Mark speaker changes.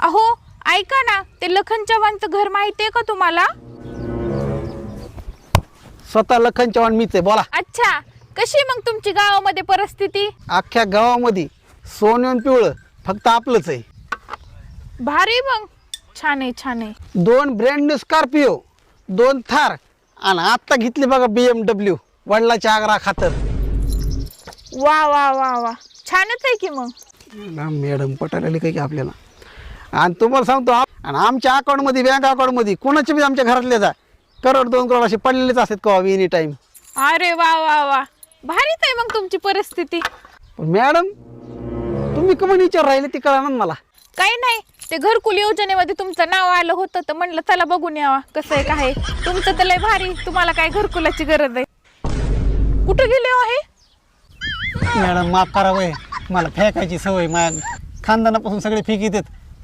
Speaker 1: अहो ऐका ना, ते लखन चव्हाणचं घर माहितीये का तुम्हाला?
Speaker 2: स्वतः लखन चव्हाण मीच आहे, बोला.
Speaker 1: अच्छा, कशी मग तुमची गावामध्ये परिस्थिती?
Speaker 2: अख्ख्या गावामध्ये सोन्यान पिवळं फक्त आपलंच आहे.
Speaker 1: भारी मग, छान आहे छान आहे.
Speaker 2: 2 ब्रँड न्यू स्कॉर्पिओ, 2 थार आणि आत्ता घेतली बघा BMW वडिलाच्या आग्रहा खातर.
Speaker 1: वा वा वा वा, छानच आहे की मग.
Speaker 2: मॅडम पटायला आली काही आपल्याला. आणि तुम्हाला सांगतो आणि आमच्या अकाउंटमध्ये बँक अकाउंटमध्ये कोणाचे बी आमच्या घरातले जा करोड 2 करोड असे पडलेलेच असतात का एनी टाइम.
Speaker 1: अरे वा वा वा, भारीच आहे मग तुमची परिस्थिती.
Speaker 2: पण मॅडम तुम्ही कमी विचार राहिले ती कळा ना मला.
Speaker 1: काही नाही, ते घरकुल योजनेमध्ये तुमचं नाव आलं होतं तर म्हणलं चला बघून यावा कसं आहे काय. तुमचं तर लय भारी, तुम्हाला काय घरकुलाची गरज आहे. कुठं गेले हो हे?
Speaker 2: मॅडम माफ करा वय, मला फेकायची सवय. माझ्या खानदानापासून सगळे फेक येतात.